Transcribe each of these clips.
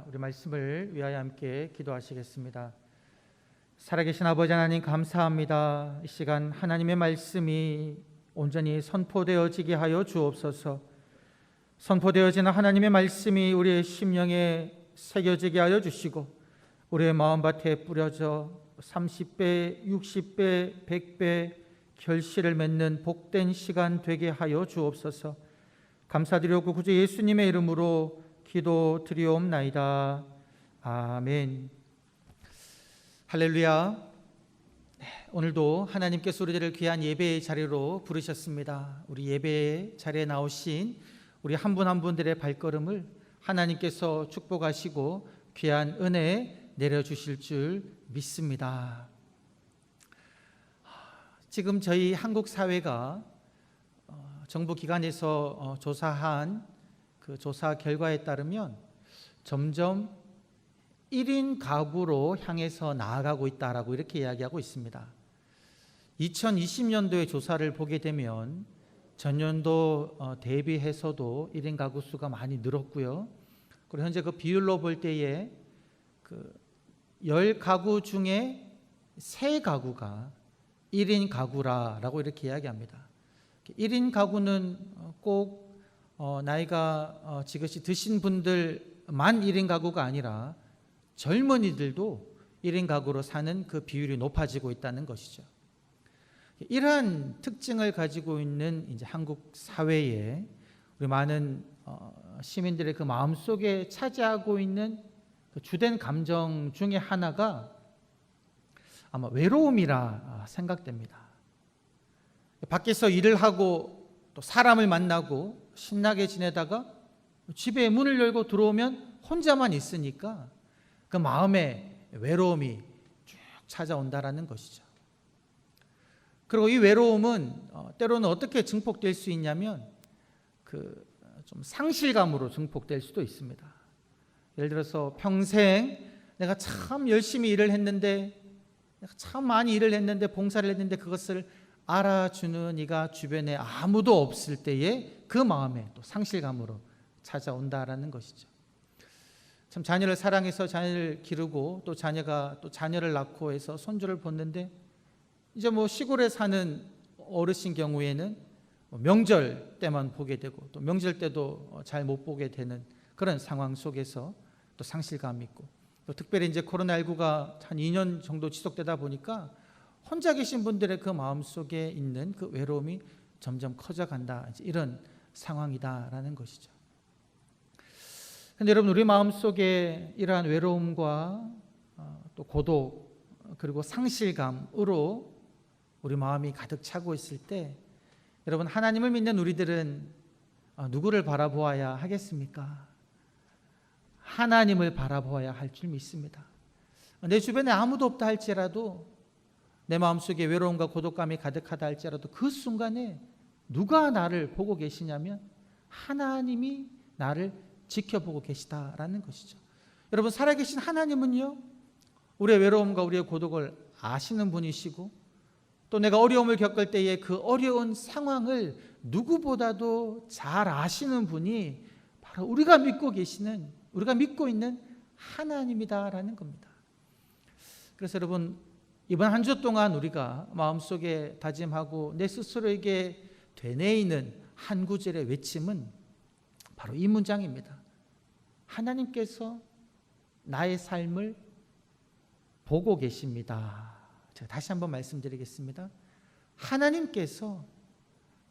우리 말씀을 위하여 함께 기도하시겠습니다. 살아계신 아버지 하나님 감사합니다. 이 시간 하나님의 말씀이 온전히 선포되어지게 하여 주옵소서. 선포되어지는 하나님의 말씀이 우리의 심령에 새겨지게 하여 주시고 우리의 마음밭에 뿌려져 30배, 60배, 100배 결실을 맺는 복된 시간 되게 하여 주옵소서. 감사드리고 구주 예수님의 이름으로 기도드리옵나이다. 아멘. 할렐루야. 오늘도 하나님께서 우리들을 귀한 예배의 자리로 부르셨습니다. 우리 예배의 자리에 나오신 우리 한 분 한 분들의 발걸음을 하나님께서 축복하시고 귀한 은혜 내려주실 줄 믿습니다. 지금 저희 한국 사회가 정부 기관에서 조사한 그 조사 결과에 따르면 점점 1인 가구로 향해서 나아가고 있다라고 이렇게 이야기하고 있습니다. 2020년도의 조사를 보게 되면 전년도 대비해서도 1인 가구 수가 많이 늘었고요. 그리고 현재 그 비율로 볼 때에 그 10가구 중에 3가구가 1인 가구라고 이렇게 이야기합니다. 1인 가구는 꼭 나이가 지긋이 드신 분들만 1인 가구가 아니라 젊은이들도 1인 가구로 사는 그 비율이 높아지고 있다는 것이죠. 이러한 특징을 가지고 있는 이제 한국 사회에 우리 많은 시민들의 그 마음속에 차지하고 있는 그 주된 감정 중에 하나가 아마 외로움이라 생각됩니다. 밖에서 일을 하고 또 사람을 만나고 신나게 지내다가 집에 문을 열고 들어오면 혼자만 있으니까 그 마음에 외로움이 쭉 찾아온다라는 것이죠. 그리고 이 외로움은 때로는 어떻게 증폭될 수 있냐면 그 좀 상실감으로 증폭될 수도 있습니다. 예를 들어서 평생 내가 참 열심히 일을 했는데 내가 참 많이 일을 했는데 봉사를 했는데 그것을 알아주는 이가 주변에 아무도 없을 때에 그 마음에 또 상실감으로 찾아온다라는 것이죠. 참 자녀를 사랑해서 자녀를 기르고 또 자녀가 또 자녀를 낳고 해서 손주를 보는데 이제 뭐 시골에 사는 어르신 경우에는 명절 때만 보게 되고 또 명절 때도 잘 못 보게 되는 그런 상황 속에서 또 상실감이 있고 또 특별히 이제 코로나19가 한 2년 정도 지속되다 보니까 혼자 계신 분들의 그 마음속에 있는 그 외로움이 점점 커져간다. 이런 상황이다라는 것이죠. 그런데 여러분 우리 마음속에 이러한 외로움과 또 고독 그리고 상실감으로 우리 마음이 가득 차고 있을 때 여러분 하나님을 믿는 우리들은 누구를 바라보아야 하겠습니까? 하나님을 바라보아야 할 줄 믿습니다. 내 주변에 아무도 없다 할지라도 내 마음속에 외로움과 고독감이 가득하다 할지라도 그 순간에 누가 나를 보고 계시냐면 하나님이 나를 지켜보고 계시다라는 것이죠. 여러분 살아계신 하나님은요 우리의 외로움과 우리의 고독을 아시는 분이시고 또 내가 어려움을 겪을 때에 그 어려운 상황을 누구보다도 잘 아시는 분이 바로 우리가 믿고 있는 하나님이다라는 겁니다. 그래서 여러분 이번 한 주 동안 우리가 마음속에 다짐하고 내 스스로에게 되뇌이는 한 구절의 외침은 바로 이 문장입니다. 하나님께서 나의 삶을 보고 계십니다. 제가 다시 한번 말씀드리겠습니다. 하나님께서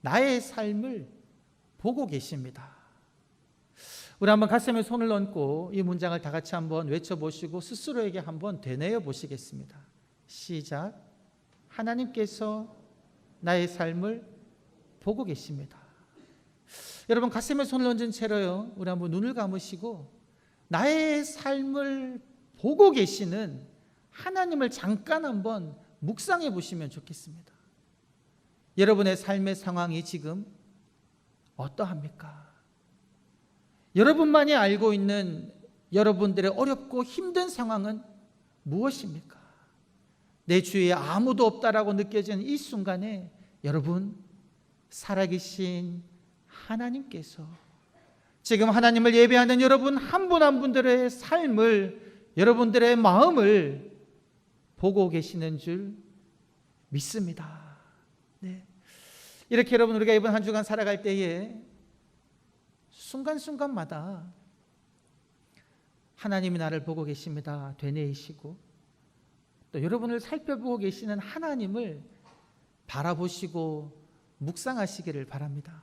나의 삶을 보고 계십니다. 우리 한번 가슴에 손을 얹고 이 문장을 다 같이 한번 외쳐보시고 스스로에게 한번 되뇌어 보시겠습니다. 시작. 하나님께서 나의 삶을 보고 계십니다. 여러분 가슴에 손을 얹은 채로요 우리 한번 눈을 감으시고 나의 삶을 보고 계시는 하나님을 잠깐 한번 묵상해 보시면 좋겠습니다. 여러분의 삶의 상황이 지금 어떠합니까? 여러분만이 알고 있는 여러분들의 어렵고 힘든 상황은 무엇입니까? 내 주위에 아무도 없다라고 느껴지는 이 순간에 여러분 살아계신 하나님께서 지금 하나님을 예배하는 여러분 한 분 한 분들의 삶을, 여러분들의 마음을 보고 계시는 줄 믿습니다. 네. 이렇게 여러분, 우리가 이번 한 주간 살아갈 때에 순간순간마다 하나님이 나를 보고 계십니다. 되뇌이시고 또 여러분을 살펴보고 계시는 하나님을 바라보시고 묵상하시기를 바랍니다.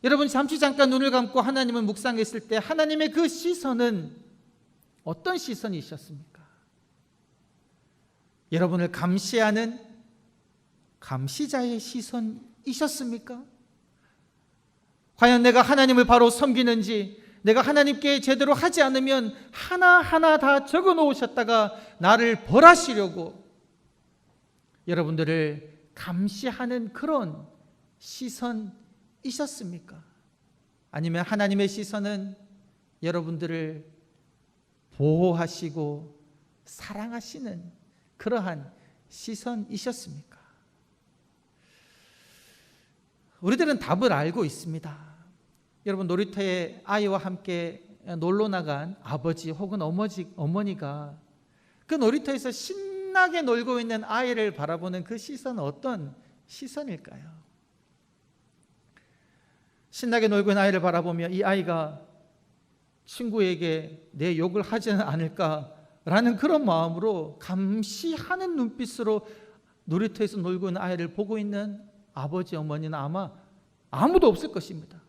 여러분, 잠깐 눈을 감고 하나님을 묵상했을 때 하나님의 그 시선은 어떤 시선이셨습니까? 여러분을 감시하는 감시자의 시선이셨습니까? 과연 내가 하나님을 바로 섬기는지, 내가 하나님께 제대로 하지 않으면 하나하나 다 적어 놓으셨다가 나를 벌하시려고 여러분들을 감시하는 그런 시선이셨습니까? 아니면 하나님의 시선은 여러분들을 보호하시고 사랑하시는 그러한 시선이셨습니까? 우리들은 답을 알고 있습니다. 여러분, 놀이터에 아이와 함께 놀러 나간 아버지 혹은 어머니가 그 놀이터에서 신나게 놀고 있는 아이를 바라보는 그 시선은 어떤 시선일까요? 신나게 놀고 있는 아이를 바라보며 이 아이가 친구에게 내 욕을 하지는 않을까라는 그런 마음으로 감시하는 눈빛으로 놀이터에서 놀고 있는 아이를 보고 있는 아버지, 어머니는 아마 아무도 없을 것입니다.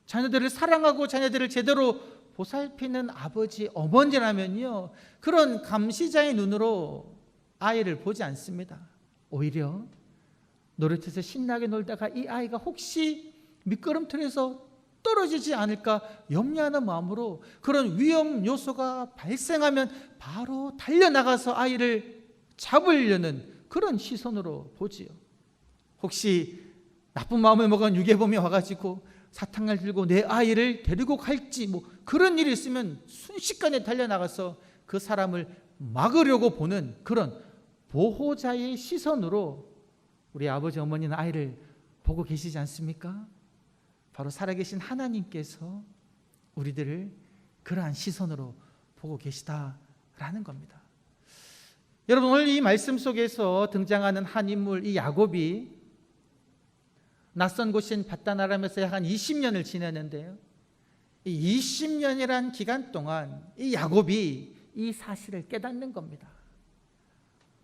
자녀들을 사랑하고 자녀들을 제대로 보살피는 아버지, 어머니라면요, 그런 감시자의 눈으로 아이를 보지 않습니다. 오히려 놀이터에서 신나게 놀다가 이 아이가 혹시 미끄럼틀에서 떨어지지 않을까 염려하는 마음으로 그런 위험 요소가 발생하면 바로 달려나가서 아이를 잡으려는 그런 시선으로 보지요. 혹시 나쁜 마음을 먹은 유괴범이 와가지고 사탕을 들고 내 아이를 데리고 갈지 그런 일이 있으면 순식간에 달려나가서 그 사람을 막으려고 보는 그런 보호자의 시선으로 우리 아버지, 어머니는 아이를 보고 계시지 않습니까? 바로 살아계신 하나님께서 우리들을 그러한 시선으로 보고 계시다라는 겁니다. 여러분, 오늘 이 말씀 속에서 등장하는 한 인물, 이 야곱이 낯선 곳인 밧단 아람에서 약 한 20년을 지냈는데요, 이 20년이란 기간 동안 이 야곱이 이 사실을 깨닫는 겁니다.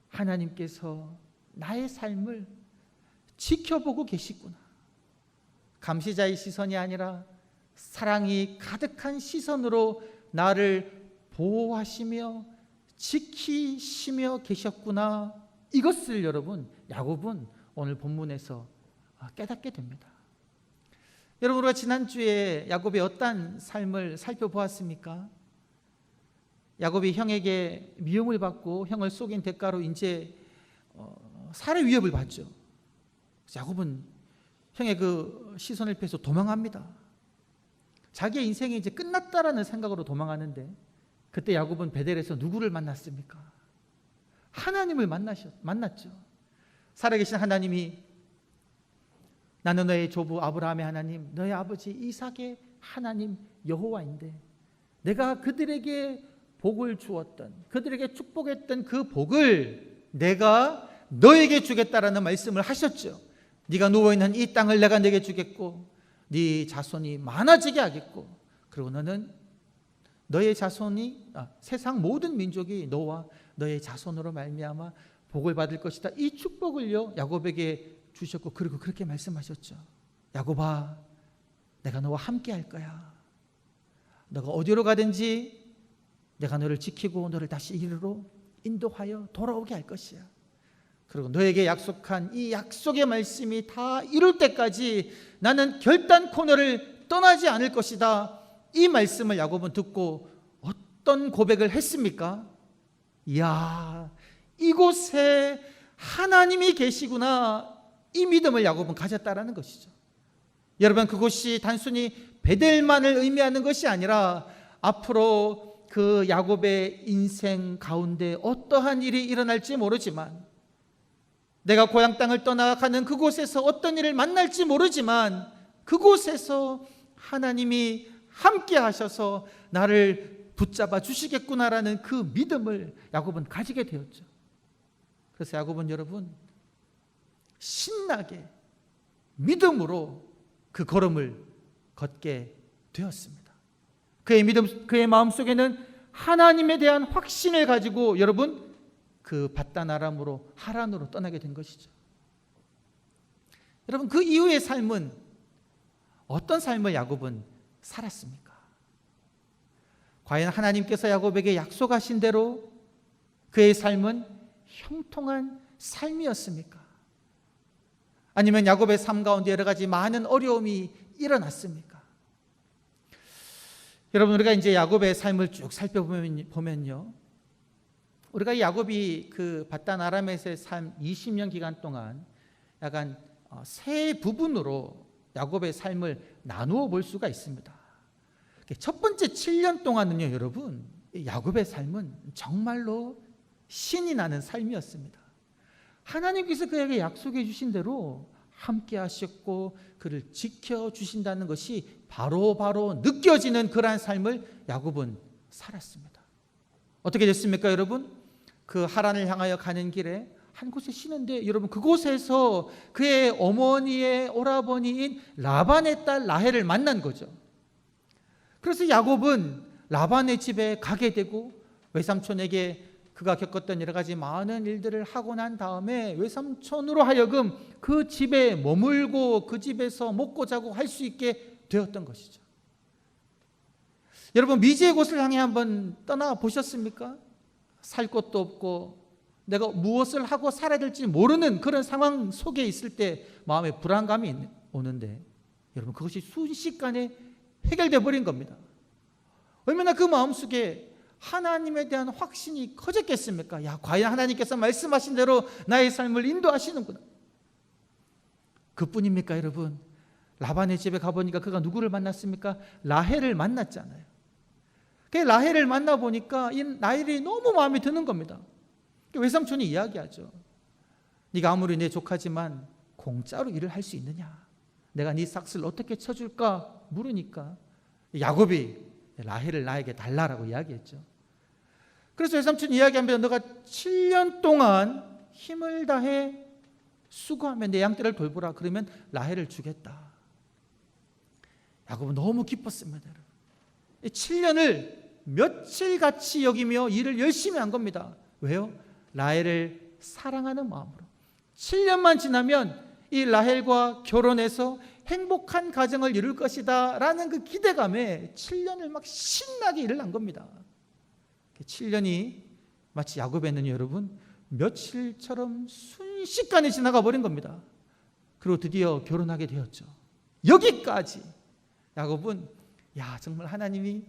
하나님께서 나의 삶을 지켜보고 계시구나. 감시자의 시선이 아니라 사랑이 가득한 시선으로 나를 보호하시며 지키시며 계셨구나. 이것을 여러분, 야곱은 오늘 본문에서 깨닫게 됩니다. 여러분, 우리가 지난주에 야곱의 어떤 삶을 살펴보았습니까? 야곱이 형에게 미움을 받고 형을 속인 대가로 이제 살해 위협을 받죠. 야곱은 형의 그 시선을 피해서 도망합니다. 자기의 인생이 이제 끝났다라는 생각으로 도망하는데, 그때 야곱은 베델에서 누구를 만났습니까? 하나님을 만났죠. 살아계신 하나님이 나는 너의 조부 아브라함의 하나님, 너의 아버지 이삭의 하나님 여호와인데 내가 그들에게 복을 주었던, 그들에게 축복했던 그 복을 내가 너에게 주겠다라는 말씀을 하셨죠. 네가 누워있는 이 땅을 내가 네게 주겠고 네 자손이 많아지게 하겠고, 그리고 너는 너의 자손이 세상 모든 민족이 너와 너의 자손으로 말미암아 복을 받을 것이다. 이 축복을요 야곱에게 주셨고, 그리고 그렇게 말씀하셨죠. 야곱아, 내가 너와 함께 할 거야. 너가 어디로 가든지 내가 너를 지키고 너를 다시 이리로 인도하여 돌아오게 할 것이야. 그리고 너에게 약속한 이 약속의 말씀이 다 이룰 때까지 나는 결단코 너를 떠나지 않을 것이다. 이 말씀을 야곱은 듣고 어떤 고백을 했습니까? 이야, 이곳에 하나님이 계시구나. 이 믿음을 야곱은 가졌다라는 것이죠. 여러분, 그곳이 단순히 베델만을 의미하는 것이 아니라 앞으로 그 야곱의 인생 가운데 어떠한 일이 일어날지 모르지만, 내가 고향 땅을 떠나가는 그곳에서 어떤 일을 만날지 모르지만, 그곳에서 하나님이 함께 하셔서 나를 붙잡아 주시겠구나라는 그 믿음을 야곱은 가지게 되었죠. 그래서 야곱은 여러분 신나게 믿음으로 그 걸음을 걷게 되었습니다. 그의 믿음, 그의 마음속에는 하나님에 대한 확신을 가지고 여러분 그 밧단 아람으로 하란으로 떠나게 된 것이죠. 여러분 그 이후의 삶은 어떤 삶을 야곱은 살았습니까? 과연 하나님께서 야곱에게 약속하신 대로 그의 삶은 형통한 삶이었습니까? 아니면 야곱의 삶 가운데 여러 가지 많은 어려움이 일어났습니까? 여러분 우리가 이제 야곱의 삶을 쭉 살펴보면요, 우리가 야곱이 그 밧단 아람에서의 삶 20년 기간 동안 약간 세 부분으로 야곱의 삶을 나누어 볼 수가 있습니다. 첫 번째 7년 동안은요 여러분 야곱의 삶은 정말로 신이 나는 삶이었습니다. 하나님께서 그에게 약속해 주신 대로 함께 하셨고 그를 지켜주신다는 것이 바로 느껴지는 그러한 삶을 야곱은 살았습니다. 어떻게 됐습니까 여러분? 그 하란을 향하여 가는 길에 한 곳에 쉬는데 여러분 그곳에서 그의 어머니의 오라버니인 라반의 딸 라헬을 만난 거죠. 그래서 야곱은 라반의 집에 가게 되고 외삼촌에게 그가 겪었던 여러 가지 많은 일들을 하고 난 다음에 외삼촌으로 하여금 그 집에 머물고 그 집에서 먹고 자고 할 수 있게 되었던 것이죠. 여러분 미지의 곳을 향해 한번 떠나 보셨습니까? 살 곳도 없고 내가 무엇을 하고 살아야 될지 모르는 그런 상황 속에 있을 때 마음에 불안감이 오는데 여러분 그것이 순식간에 해결돼 버린 겁니다. 얼마나 그 마음속에 하나님에 대한 확신이 커졌겠습니까? 야, 과연 하나님께서 말씀하신 대로 나의 삶을 인도하시는구나. 그뿐입니까 여러분? 라반의 집에 가보니까 그가 누구를 만났습니까? 라헬을 만났잖아요. 그 라헬을 만나보니까 이 라헬이 너무 마음에 드는 겁니다. 외삼촌이 이야기하죠. 네가 아무리 내 조카지만 공짜로 일을 할 수 있느냐? 내가 네 삭스를 어떻게 쳐줄까? 물으니까 야곱이 라헬을 나에게 달라라고 이야기했죠. 그래서 외삼촌이 이야기합니다. 너가 7년 동안 힘을 다해 수고하며 내 양떼를 돌보라. 그러면 라헬을 주겠다. 야곱은 너무 기뻤습니다. 7년을 며칠같이 여기며 일을 열심히 한 겁니다. 왜요? 라헬을 사랑하는 마음으로. 7년만 지나면 이 라헬과 결혼해서 행복한 가정을 이룰 것이다 라는 그 기대감에 7년을 막 신나게 일을 한 겁니다. 7년이 마치 야곱에는 여러분 며칠처럼 순식간에 지나가 버린 겁니다. 그리고 드디어 결혼하게 되었죠. 여기까지 야곱은 야 정말 하나님이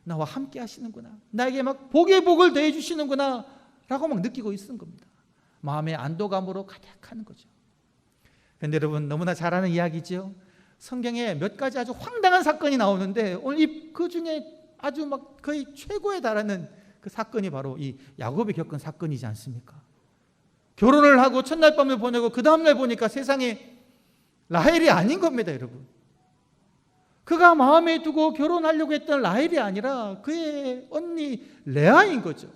나와 함께 하시는구나, 나에게 막 복의 복을 더해 주시는구나 라고 막 느끼고 있는 겁니다. 마음의 안도감으로 가득하는 거죠. 그런데 여러분 너무나 잘 아는 이야기죠. 성경에 몇 가지 아주 황당한 사건이 나오는데 오늘 그 중에 아주 막 거의 최고에 달하는 그 사건이 바로 이 야곱이 겪은 사건이지 않습니까? 결혼을 하고 첫날 밤을 보내고 그 다음날 보니까 세상에 라헬이 아닌 겁니다 여러분. 그가 마음에 두고 결혼하려고 했던 라헬이 아니라 그의 언니 레아인 거죠.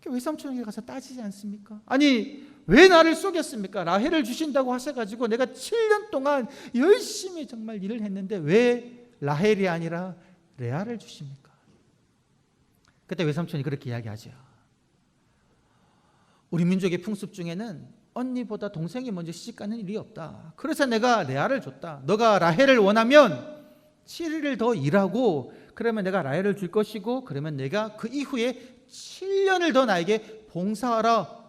외삼촌에게 가서 따지지 않습니까? 아니 왜 나를 속였습니까? 라헬을 주신다고 하셔가지고 내가 7년 동안 열심히 정말 일을 했는데 왜 라헬이 아니라 레아를 주십니까? 그때 외삼촌이 그렇게 이야기하죠. 우리 민족의 풍습 중에는 언니보다 동생이 먼저 시집가는 일이 없다. 그래서 내가 레아를 줬다. 너가 라헬을 원하면 7일을 더 일하고 그러면 내가 라헬을 줄 것이고 그러면 내가 그 이후에 7년을 더 나에게 봉사하라.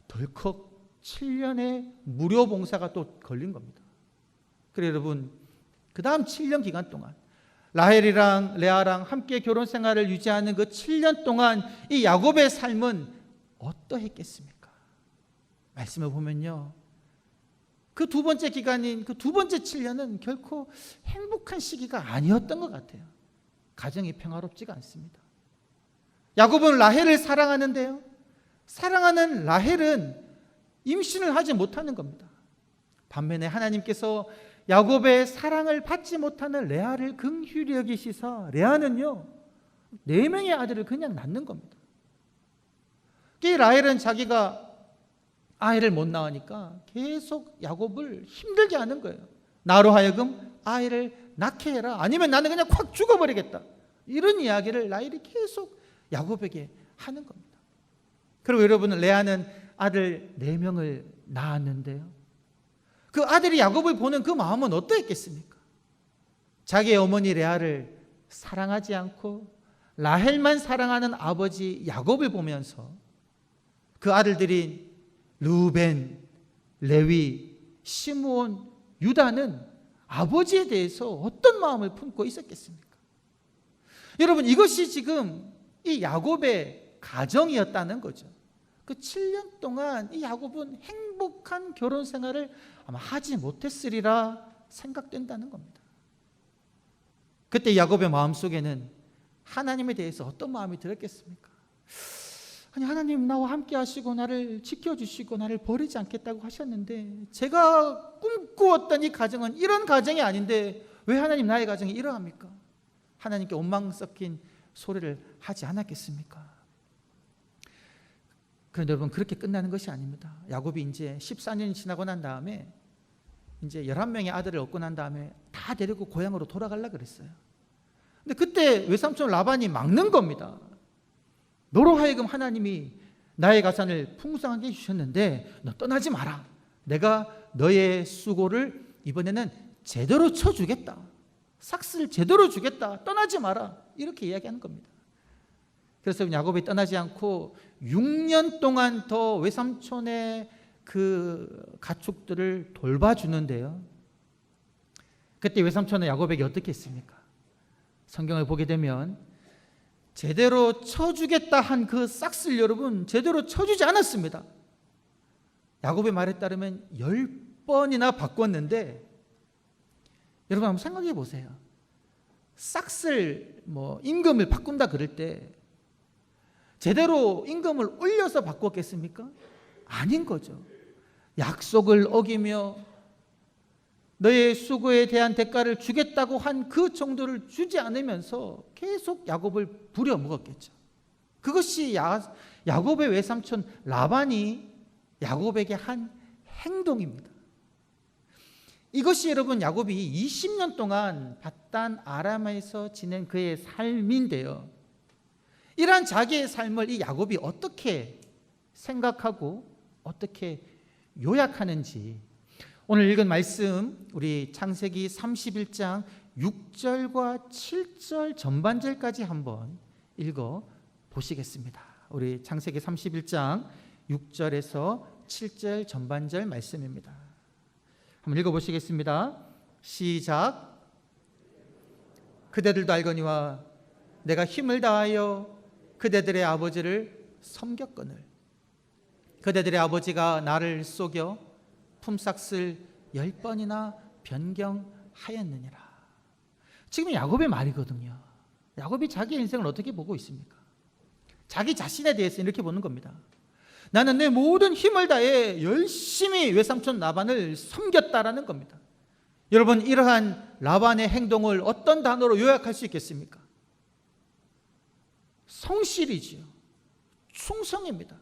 덜컥 7년의 무료 봉사가 또 걸린 겁니다. 그래 여러분 그 다음 7년 기간 동안 라헬이랑 레아랑 함께 결혼 생활을 유지하는 그 7년 동안 이 야곱의 삶은 어떠했겠습니까? 말씀을 보면요 그 두 번째 기간인 그 두 번째 7년은 결코 행복한 시기가 아니었던 것 같아요. 가정이 평화롭지가 않습니다. 야곱은 라헬을 사랑하는데요 사랑하는 라헬은 임신을 하지 못하는 겁니다. 반면에 하나님께서 야곱의 사랑을 받지 못하는 레아를 긍휼히 여기시사 레아는요 4명의 아들을 그냥 낳는 겁니다. 이 라헬은 자기가 아이를 못 낳으니까 계속 야곱을 힘들게 하는 거예요. 나로 하여금 아이를 낳게 해라, 아니면 나는 그냥 확 죽어버리겠다, 이런 이야기를 라헬이 계속 야곱에게 하는 겁니다. 그리고 여러분, 레아는 아들 4명을 낳았는데요, 그 아들이 야곱을 보는 그 마음은 어떠했겠습니까? 자기의 어머니 레아를 사랑하지 않고 라헬만 사랑하는 아버지 야곱을 보면서 그 아들들인 르우벤, 레위, 시므온, 유다는 아버지에 대해서 어떤 마음을 품고 있었겠습니까? 여러분, 이것이 지금 이 야곱의 가정이었다는 거죠. 그 7년 동안 이 야곱은 행복한 결혼 생활을 아마 하지 못했으리라 생각된다는 겁니다. 그때 야곱의 마음속에는 하나님에 대해서 어떤 마음이 들었겠습니까? 아니, 하나님 나와 함께 하시고 나를 지켜주시고 나를 버리지 않겠다고 하셨는데 제가 꿈꾸었던 이 가정은 이런 가정이 아닌데 왜 하나님 나의 가정이 이러합니까? 하나님께 원망 섞인 소리를 하지 않았겠습니까? 그런데 여러분, 그렇게 끝나는 것이 아닙니다. 야곱이 이제 14년이 지나고 난 다음에 이제 11명의 아들을 얻고 난 다음에 다 데리고 고향으로 돌아가려고 그랬어요. 근데 그때 외삼촌 라반이 막는 겁니다. 너로 하여금 하나님이 나의 가산을 풍성하게 주셨는데 너 떠나지 마라. 내가 너의 수고를 이번에는 제대로 쳐주겠다. 삭스를 제대로 주겠다. 떠나지 마라. 이렇게 이야기하는 겁니다. 그래서 야곱이 떠나지 않고 6년 동안 더 외삼촌의 그 가축들을 돌봐주는데요, 그때 외삼촌은 야곱에게 어떻게 했습니까? 성경을 보게 되면 제대로 쳐주겠다 한 그 싹스를 여러분 제대로 쳐주지 않았습니다. 야곱의 말에 따르면 10번이나 바꿨는데, 여러분 한번 생각해 보세요. 싹스를 임금을 바꾼다 그럴 때 제대로 임금을 올려서 바꿨겠습니까? 아닌 거죠. 약속을 어기며 너의 수고에 대한 대가를 주겠다고 한 그 정도를 주지 않으면서 계속 야곱을 부려먹었겠죠. 그것이 야곱의 외삼촌 라반이 야곱에게 한 행동입니다. 이것이 여러분 야곱이 20년 동안 밧단 아람에서 지낸 그의 삶인데요, 이러한 자기의 삶을 이 야곱이 어떻게 생각하고 어떻게 요약하는지 오늘 읽은 말씀, 우리 창세기 31장 6절과 7절 전반절까지 한번 읽어 보시겠습니다. 우리 창세기 31장 6절에서 7절 전반절 말씀입니다. 한번 읽어 보시겠습니다. 시작. 그대들도 알거니와 내가 힘을 다하여 그대들의 아버지를 섬겼거늘 그대들의 아버지가 나를 속여 품삯을 10번이나 변경하였느니라. 지금 야곱의 말이거든요. 야곱이 자기 인생을 어떻게 보고 있습니까? 자기 자신에 대해서 이렇게 보는 겁니다. 나는 내 모든 힘을 다해 열심히 외삼촌 라반을 섬겼다라는 겁니다. 여러분, 이러한 라반의 행동을 어떤 단어로 요약할 수 있겠습니까? 성실이지요. 충성입니다.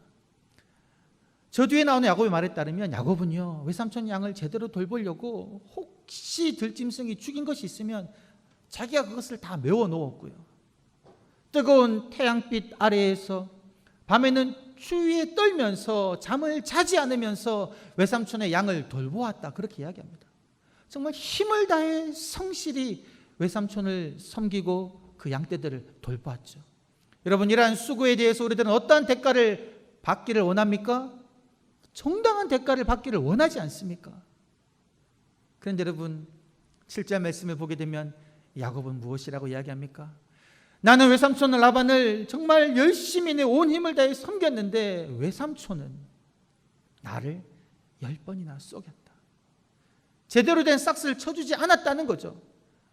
저 뒤에 나오는 야곱의 말에 따르면 야곱은요, 외삼촌 양을 제대로 돌보려고 혹시 들짐승이 죽인 것이 있으면 자기가 그것을 다 메워 놓았고요, 뜨거운 태양빛 아래에서 밤에는 추위에 떨면서 잠을 자지 않으면서 외삼촌의 양을 돌보았다, 그렇게 이야기합니다. 정말 힘을 다해 성실히 외삼촌을 섬기고 그 양떼들을 돌보았죠. 여러분, 이러한 수고에 대해서 우리들은 어떠한 대가를 받기를 원합니까? 정당한 대가를 받기를 원하지 않습니까? 그런데 여러분, 7절 말씀을 보게 되면 야곱은 무엇이라고 이야기합니까? 나는 외삼촌 라반을 정말 열심히 내 온 힘을 다해 섬겼는데 외삼촌은 나를 10번이나 속였다. 제대로 된 싹스를 쳐주지 않았다는 거죠.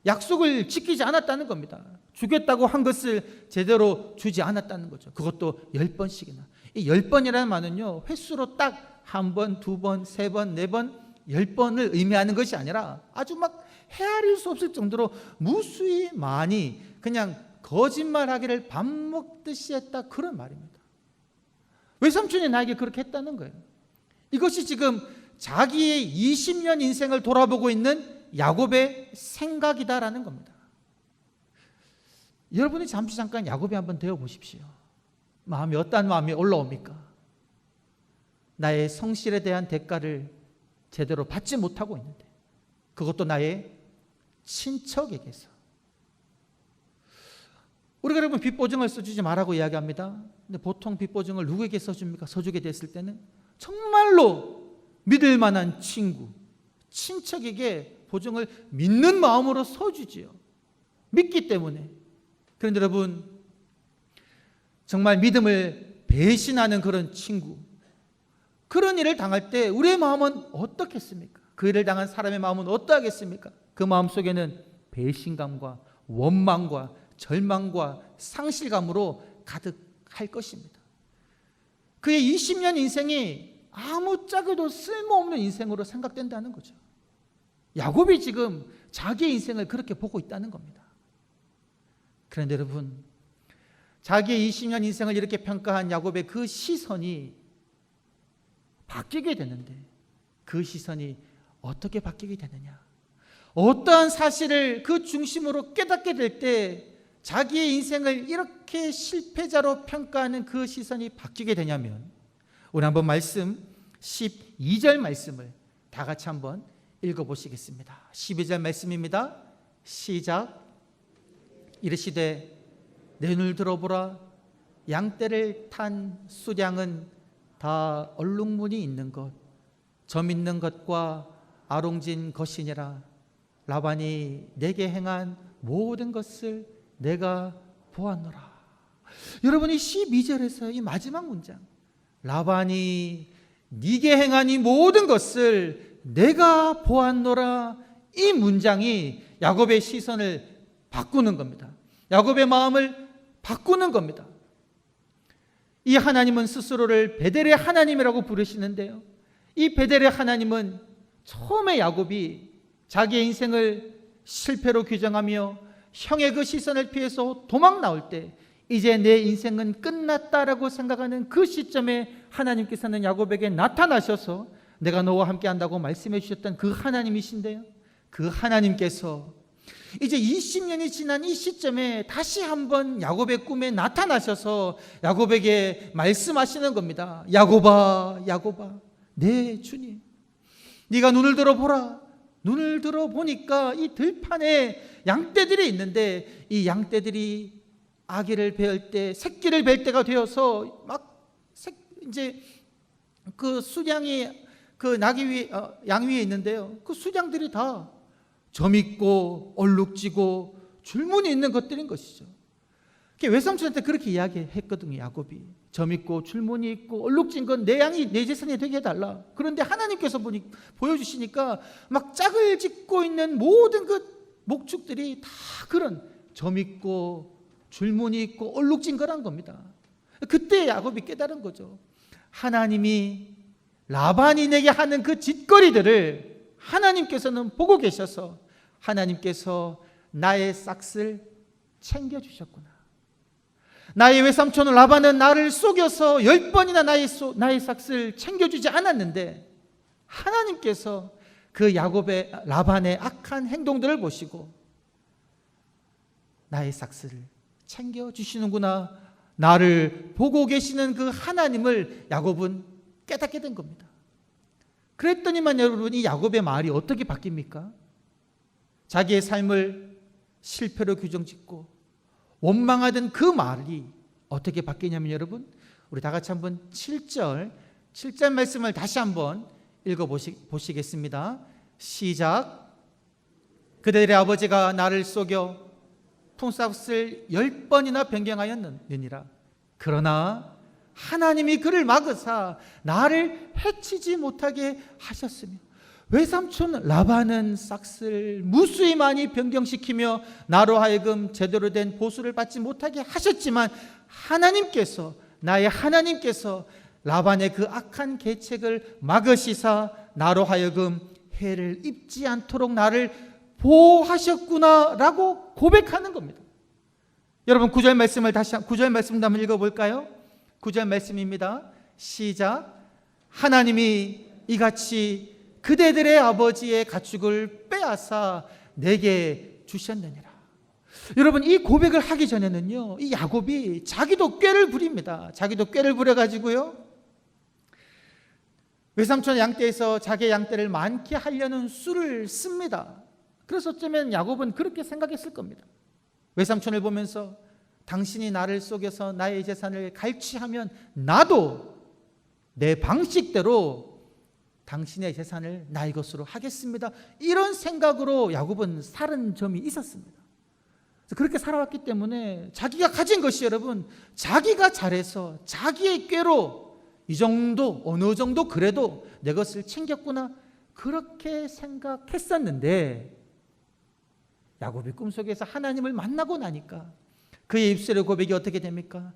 약속을 지키지 않았다는 겁니다. 주겠다고 한 것을 제대로 주지 않았다는 거죠. 그것도 10번씩이나. 이 10번이라는 말은요, 횟수로 딱 1번, 2번, 3번, 4번 10번을 의미하는 것이 아니라 아주 막 헤아릴 수 없을 정도로 무수히 많이 그냥 거짓말하기를 밥 먹듯이 했다, 그런 말입니다. 외삼촌이 나에게 그렇게 했다는 거예요. 이것이 지금 자기의 20년 인생을 돌아보고 있는 야곱의 생각이다라는 겁니다. 여러분이 잠깐 야곱이 한번 되어 보십시오. 마음이 어떠한 마음이 올라옵니까? 나의 성실에 대한 대가를 제대로 받지 못하고 있는데, 그것도 나의 친척에게서. 우리가 여러분 빚보증을 써주지 말라고 이야기합니다. 근데 보통 빚보증을 누구에게 써줍니까? 써주게 됐을 때는 정말로 믿을 만한 친구, 친척에게 보증을 믿는 마음으로 써주지요. 믿기 때문에. 그런데 여러분, 정말 믿음을 배신하는 그런 친구, 그런 일을 당할 때 우리의 마음은 어떻겠습니까? 그 일을 당한 사람의 마음은 어떠하겠습니까? 그 마음 속에는 배신감과 원망과 절망과 상실감으로 가득할 것입니다. 그의 20년 인생이 아무짝에도 쓸모없는 인생으로 생각된다는 거죠. 야곱이 지금 자기의 인생을 그렇게 보고 있다는 겁니다. 그런데 여러분, 자기의 20년 인생을 이렇게 평가한 야곱의 그 시선이 바뀌게 되는데, 그 시선이 어떻게 바뀌게 되느냐? 어떠한 사실을 그 중심으로 깨닫게 될 때 자기의 인생을 이렇게 실패자로 평가하는 그 시선이 바뀌게 되냐면, 우리 한번 말씀 12절 말씀을 다 같이 한번 읽어보시겠습니다. 12절 말씀입니다. 시작. 이르시되 내 눈을 들어보라. 양떼를 탄 수량은 다 얼룩무늬 있는 것, 점 있는 것과 아롱진 것이니라. 라반이 내게 행한 모든 것을 내가 보았노라. 여러분, 이 12절에서 이 마지막 문장, 라반이 네게 행한 이 모든 것을 내가 보았노라, 이 문장이 야곱의 시선을 바꾸는 겁니다. 야곱의 마음을 바꾸는 겁니다. 이 하나님은 스스로를 베델의 하나님이라고 부르시는데요, 이 베델의 하나님은 처음에 야곱이 자기의 인생을 실패로 규정하며 형의 그 시선을 피해서 도망 나올 때, 이제 내 인생은 끝났다라고 생각하는 그 시점에 하나님께서는 야곱에게 나타나셔서 내가 너와 함께 한다고 말씀해 주셨던 그 하나님이신데요, 그 하나님께서 이제 20년이 지난 이 시점에 다시 한번 야곱의 꿈에 나타나셔서 야곱에게 말씀하시는 겁니다. 야곱아, 야곱아, 내 주님, 네가 눈을 들어보라. 눈을 들어보니까 이 들판에 양떼들이 있는데, 이 양떼들이 아기를 배울 때, 새끼를 뵐 때가 되어서 막 이제 그 수량이 그 나귀 위에, 양 위에 있는데요, 그 수량들이 다 점 있고 얼룩지고 줄무늬 있는 것들인 것이죠. 외삼촌한테 그렇게 이야기했거든요. 야곱이 점 있고 줄무늬 있고 얼룩진 건 내 양이, 내 재산이 되게 해달라. 그런데 하나님께서 보여주시니까 막 짝을 짓고 있는 모든 그 목축들이 다 그런 점 있고 줄무늬 있고 얼룩진 거란 겁니다. 그때 야곱이 깨달은 거죠. 하나님이 라반이 내게 하는 그 짓거리들을 하나님께서는 보고 계셔서 하나님께서 나의 싹을 챙겨주셨구나. 나의 외삼촌 라반은 나를 속여서 10번이나 나의 싹을 챙겨주지 않았는데, 하나님께서 그 라반의 악한 행동들을 보시고 나의 싹을 챙겨주시는구나, 나를 보고 계시는 그 하나님을 야곱은 깨닫게 된 겁니다. 그랬더니만 여러분, 이 야곱의 말이 어떻게 바뀝니까? 자기의 삶을 실패로 규정짓고 원망하던 그 말이 어떻게 바뀌냐면, 여러분, 우리 다 같이 한번 7절 말씀을 다시 한번 읽어보시겠습니다. 시작. 그들의 아버지가 나를 속여 품삯을 10번이나 변경하였느니라. 그러나 하나님이 그를 막으사 나를 해치지 못하게 하셨으며, 외삼촌 라반은 싹을 무수히 많이 변경시키며 나로 하여금 제대로 된 보수를 받지 못하게 하셨지만, 나의 하나님께서 라반의 그 악한 계책을 막으시사 나로 하여금 해를 입지 않도록 나를 보호하셨구나라고 고백하는 겁니다. 여러분 9절 말씀을 9절 말씀 한번 읽어볼까요? 9절 말씀입니다. 시작. 하나님이 이같이 그대들의 아버지의 가축을 빼앗아 내게 주셨느니라. 여러분 이 고백을 하기 전에는요, 이 야곱이 자기도 꾀를 부립니다. 자기도 꾀를 부려가지고요, 외삼촌 양떼에서 자기의 양떼를 많게 하려는 수를 씁니다. 그래서 어쩌면 야곱은 그렇게 생각했을 겁니다. 외삼촌을 보면서 당신이 나를 속여서 나의 재산을 갈취하면 나도 내 방식대로 당신의 재산을 나의 것으로 하겠습니다. 이런 생각으로 야곱은 살은 점이 있었습니다. 그렇게 살아왔기 때문에 자기가 가진 것이 여러분, 자기가 잘해서 자기의 꾀로 이 정도, 어느 정도 그래도 내 것을 챙겼구나, 그렇게 생각했었는데 야곱이 꿈속에서 하나님을 만나고 나니까 그의 입술의 고백이 어떻게 됩니까?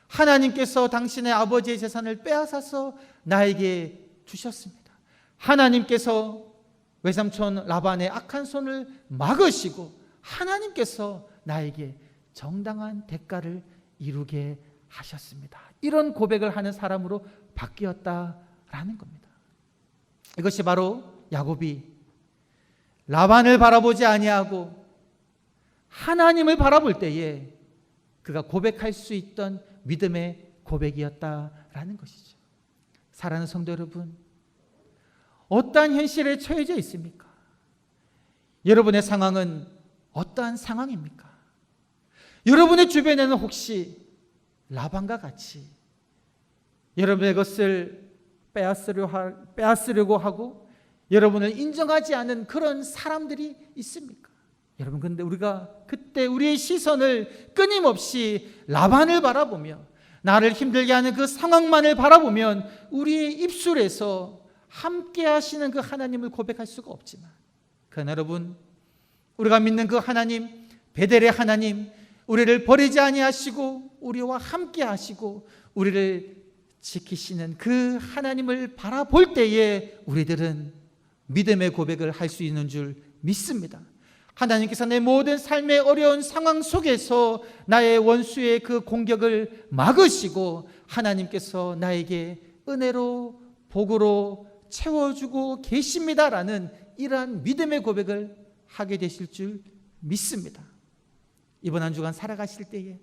하나님께서 당신의 아버지의 재산을 빼앗아서 나에게 주셨습니다. 하나님께서 외삼촌 라반의 악한 손을 막으시고 하나님께서 나에게 정당한 대가를 이루게 하셨습니다. 이런 고백을 하는 사람으로 바뀌었다라는 겁니다. 이것이 바로 야곱이 라반을 바라보지 아니하고 하나님을 바라볼 때에 그가 고백할 수 있던 믿음의 고백이었다라는 것이죠. 사랑하는 성도 여러분, 어떠한 현실에 처해져 있습니까? 여러분의 상황은 어떠한 상황입니까? 여러분의 주변에는 혹시 라반과 같이 여러분의 것을 빼앗으려고 하고 여러분을 인정하지 않는 그런 사람들이 있습니까? 여러분, 근데 우리가 그때 우리의 시선을 끊임없이 라반을 바라보며 나를 힘들게 하는 그 상황만을 바라보면 우리의 입술에서 함께 하시는 그 하나님을 고백할 수가 없지만, 그러나 여러분, 우리가 믿는 그 하나님, 베델의 하나님, 우리를 버리지 아니하시고 우리와 함께 하시고 우리를 지키시는 그 하나님을 바라볼 때에 우리들은 믿음의 고백을 할 수 있는 줄 믿습니다. 하나님께서 내 모든 삶의 어려운 상황 속에서 나의 원수의 그 공격을 막으시고 하나님께서 나에게 은혜로 복으로 채워주고 계십니다라는 이러한 믿음의 고백을 하게 되실 줄 믿습니다. 이번 한 주간 살아가실 때에,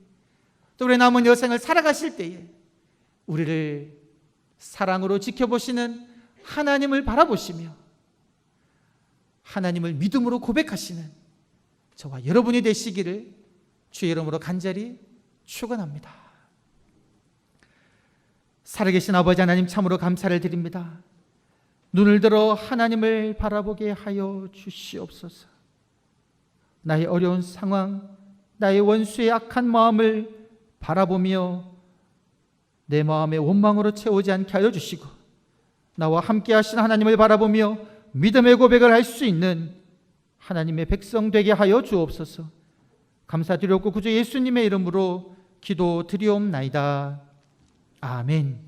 또 우리 남은 여생을 살아가실 때에 우리를 사랑으로 지켜보시는 하나님을 바라보시며 하나님을 믿음으로 고백하시는 저와 여러분이 되시기를 주의 이름으로 간절히 축원합니다. 살아계신 아버지 하나님, 참으로 감사를 드립니다. 눈을 들어 하나님을 바라보게 하여 주시옵소서. 나의 어려운 상황, 나의 원수의 악한 마음을 바라보며 내 마음의 원망으로 채우지 않게 하여 주시고 나와 함께 하신 하나님을 바라보며 믿음의 고백을 할 수 있는 하나님의 백성 되게 하여 주옵소서. 감사드렸고 구주 예수님의 이름으로 기도드리옵나이다. 아멘.